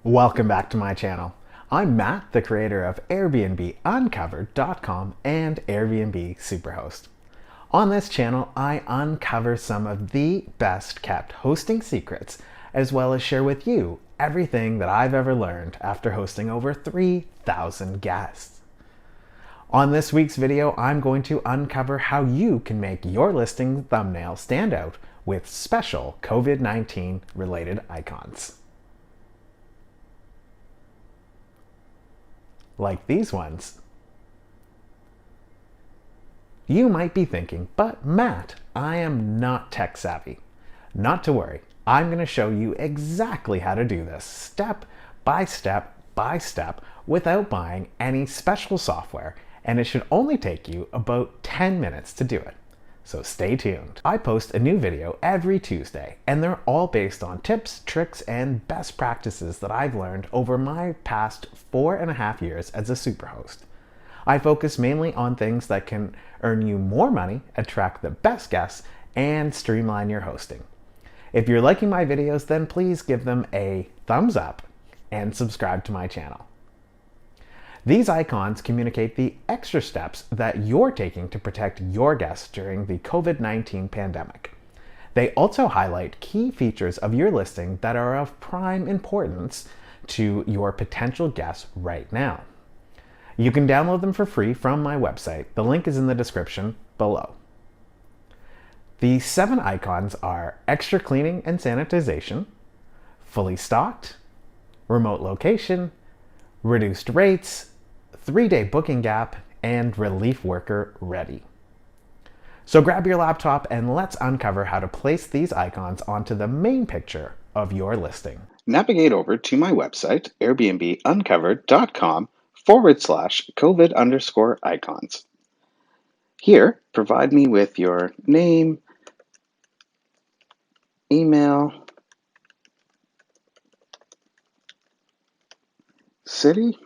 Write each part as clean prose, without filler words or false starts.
Welcome back to my channel. I'm Matt, the creator of Airbnb Uncovered.com and Airbnb Superhost. On this channel, I uncover some of the best kept hosting secrets, as well as share with you everything that I've ever learned after hosting over 3,000 guests. On this week's video, I'm going to uncover how you can make your listing thumbnail stand out with special COVID-19 related icons. Like these ones. You might be thinking, but Matt, I am not tech savvy. Not to worry, I'm going to show you exactly how to do this step by step by step without buying any special software, and it should only take you about 10 minutes to do it. So stay tuned. I post a new video every Tuesday, and they're all based on tips, tricks, and best practices that I've learned over my past 4.5 years as a superhost. I focus mainly on things that can earn you more money, attract the best guests, and streamline your hosting. If you're liking my videos, then please give them a thumbs up and subscribe to my channel. These icons communicate the extra steps that you're taking to protect your guests during the COVID-19 pandemic. They also highlight key features of your listing that are of prime importance to your potential guests right now. You can download them for free from my website. The link is in the description below. The 7 icons are extra cleaning and sanitization, fully stocked, remote location, reduced rates, 3-day booking gap, and relief worker ready. So grab your laptop and let's uncover how to place these icons onto the main picture of your listing. Navigate over to my website, airbnbuncovered.com/COVID_icons. Here, provide me with your name, email, city,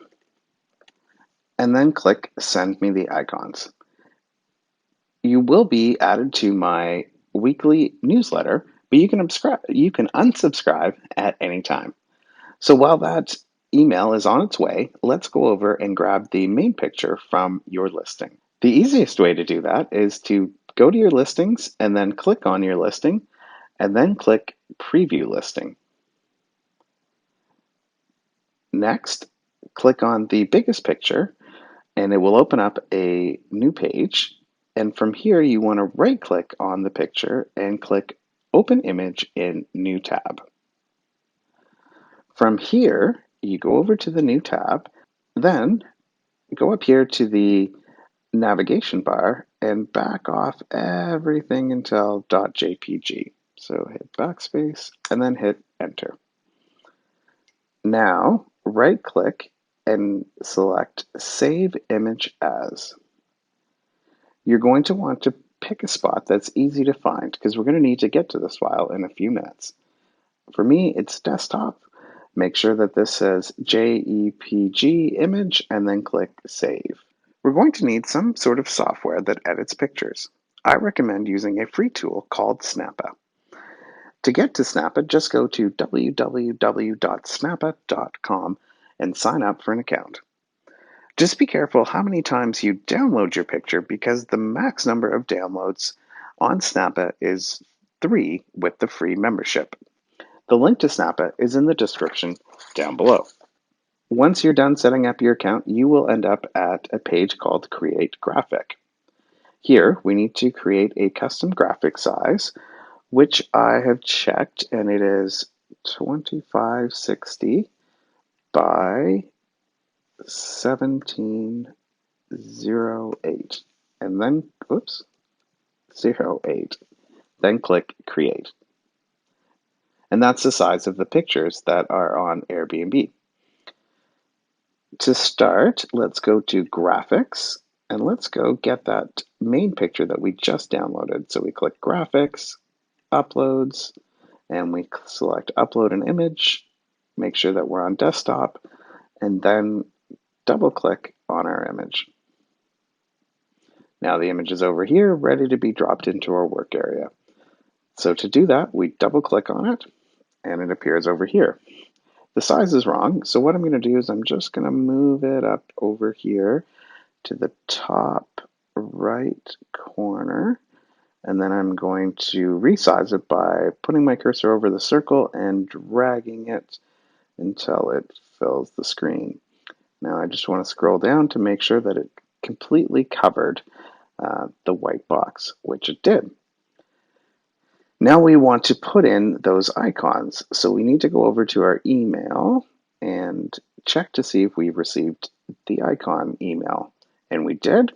and then click Send Me the Icons. You will be added to my weekly newsletter, but you can unsubscribe at any time. So while that email is on its way, let's go over and grab the main picture from your listing. The easiest way to do that is to go to your listings and then click on your listing and then click Preview Listing. Next, click on the biggest picture and it will open up a new page. And from here, you want to right click on the picture and click Open Image in New Tab. From here, you go over to the new tab, then go up here to the navigation bar and back off everything until .jpg. So hit backspace and then hit enter. Now, right click and select Save Image As. You're going to want to pick a spot that's easy to find because we're going to need to get to this file in a few minutes. For me, it's desktop. Make sure that this says JPG image and then click Save. We're going to need some sort of software that edits pictures. I recommend using a free tool called Snappa. To get to Snappa, just go to www.snappa.com and sign up for an account. Just be careful how many times you download your picture because the max number of downloads on Snappa is 3 with the free membership. The link to Snappa is in the description down below. Once you're done setting up your account, you will end up at a page called Create Graphic. Here, we need to create a custom graphic size, which I have checked, and it is 2560 by 1708. And then, 08. Then click Create. And that's the size of the pictures that are on Airbnb. To start, let's go to Graphics, and let's go get that main picture that we just downloaded. So we click Graphics, Uploads, and we select Upload an Image, make sure that we're on desktop, and then double-click on our image. Now the image is over here, ready to be dropped into our work area. So to do that, we double-click on it, and it appears over here. the size is wrong. So what I'm going to do is I'm just going to move it up over here to the top right corner. And then I'm going to resize it by putting my cursor over the circle and dragging it until it fills the screen. Now I just want to scroll down to make sure that it completely covered the white box, which it did. Now we want to put in those icons. So we need to go over to our email and check to see if we received the icon email. And we did.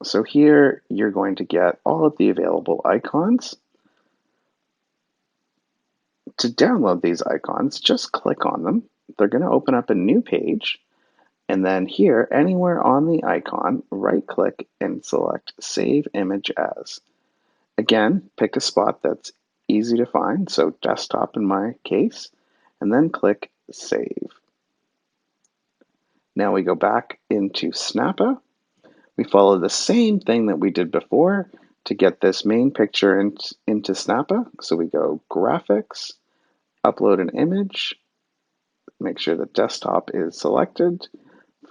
So here you're going to get all of the available icons. To download these icons, just click on them. They're going to open up a new page. And then here, anywhere on the icon, right-click and select Save Image As. Again, pick a spot that's easy to find, so desktop in my case, and then click Save. Now we go back into Snappa. We follow the same thing that we did before to get this main picture into Snappa. So we go Graphics, Upload an Image, make sure the desktop is selected,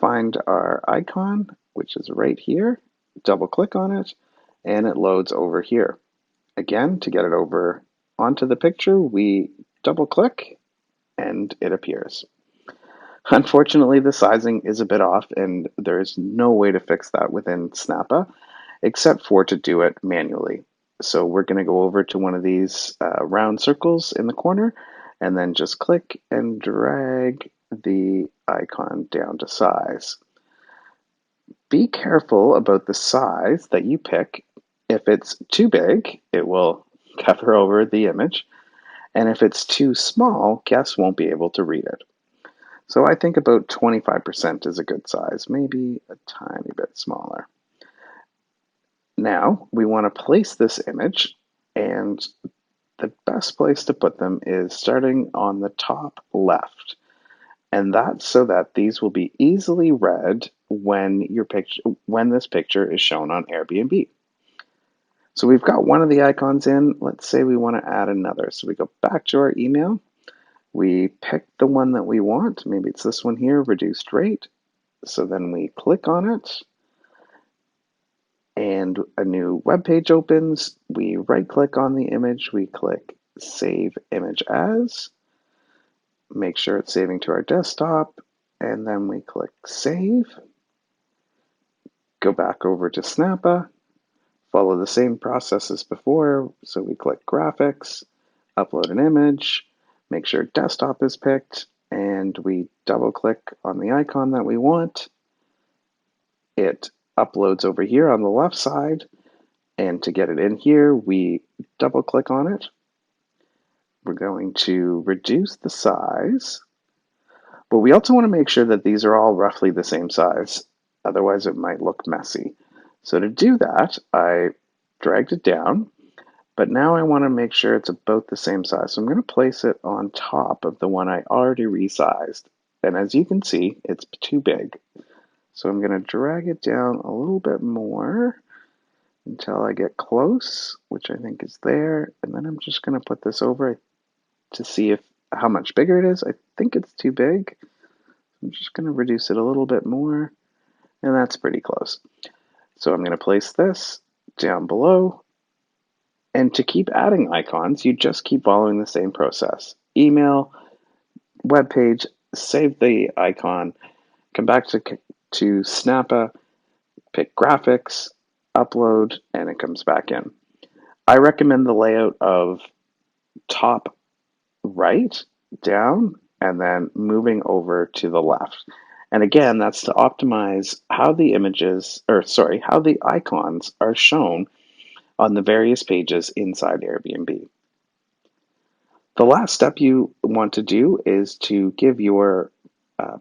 find our icon, which is right here, double click on it, and it loads over here. Again, to get it over onto the picture, we double click and it appears. Unfortunately, the sizing is a bit off and there's no way to fix that within Snappa except for to do it manually. So we're going to go over to one of these round circles in the corner and then just click and drag the icon down to size. Be careful about the size that you pick. If it's too big, it will cover over the image. And if it's too small, guests won't be able to read it. So I think about 25% is a good size, maybe a tiny bit smaller. Now we want to place this image, and the best place to put them is starting on the top left. And that's so that these will be easily read when this picture is shown on Airbnb. So we've got one of the icons in. Let's say we want to add another. So we go back to our email. We pick the one that we want. Maybe it's this one here, reduced rate. So then we click on it and a new web page opens. We right click on the image. We click Save Image As. Make sure it's saving to our desktop. And then we click Save. Go back over to Snappa. Follow the same process as before. So we click Graphics, upload an image, make sure desktop is picked, and we double click on the icon that we want. It uploads over here on the left side, and to get it in here, we double click on it. We're going to reduce the size, but we also want to make sure that these are all roughly the same size, otherwise it might look messy. So to do that, I dragged it down, but now I want to make sure it's about the same size. So I'm going to place it on top of the one I already resized. And as you can see, it's too big. So I'm going to drag it down a little bit more until I get close, which I think is there. And then I'm just going to put this over to see how much bigger it is. I think it's too big. I'm just going to reduce it a little bit more. And that's pretty close. So I'm going to place this down below. And to keep adding icons, you just keep following the same process. Email, web page, save the icon, come back to Snappa, pick graphics, upload, and it comes back in. I recommend the layout of top right, down, and then moving over to the left. And again, that's to optimize how the how the icons are shown on the various pages inside Airbnb. The last step you want to do is to give your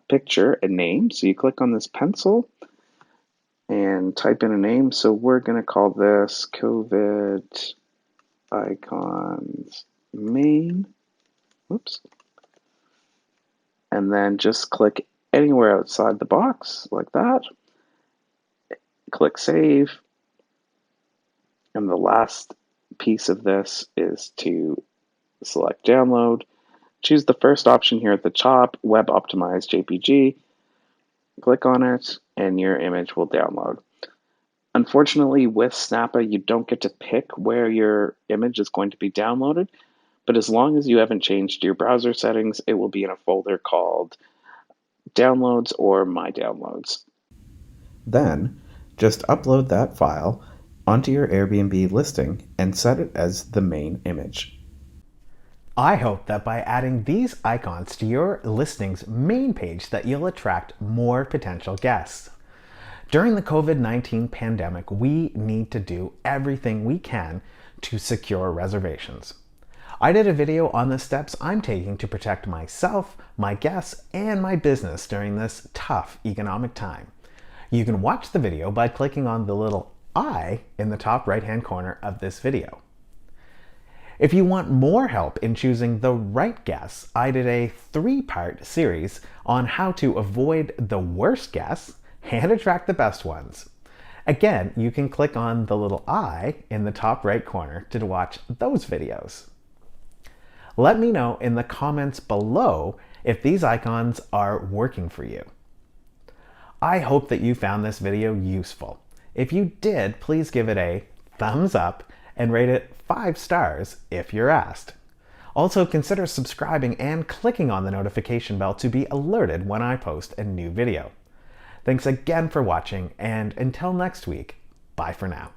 picture a name. So you click on this pencil and type in a name. So we're going to call this COVID Icons Main. Whoops. And then just click anywhere outside the box like that. Click Save. And the last piece of this is to select Download. Choose the first option here at the top, Web Optimized JPG. Click on it, and your image will download. Unfortunately, with Snappa, you don't get to pick where your image is going to be downloaded, but as long as you haven't changed your browser settings, it will be in a folder called Downloads or My Downloads. Then, just upload that file onto your Airbnb listing and set it as the main image. I hope that by adding these icons to your listing's main page that you'll attract more potential guests. During the COVID-19 pandemic, we need to do everything we can to secure reservations. I did a video on the steps I'm taking to protect myself, my guests, and my business during this tough economic time. You can watch the video by clicking on the little I in the top right-hand corner of this video. If you want more help in choosing the right guests, I did a 3-part series on how to avoid the worst guests and attract the best ones. Again, you can click on the little I in the top right corner to watch those videos. Let me know in the comments below if these icons are working for you. I hope that you found this video useful. If you did, please give it a thumbs up and rate it 5 stars if you're asked. Also, consider subscribing and clicking on the notification bell to be alerted when I post a new video. Thanks again for watching, and until next week, bye for now.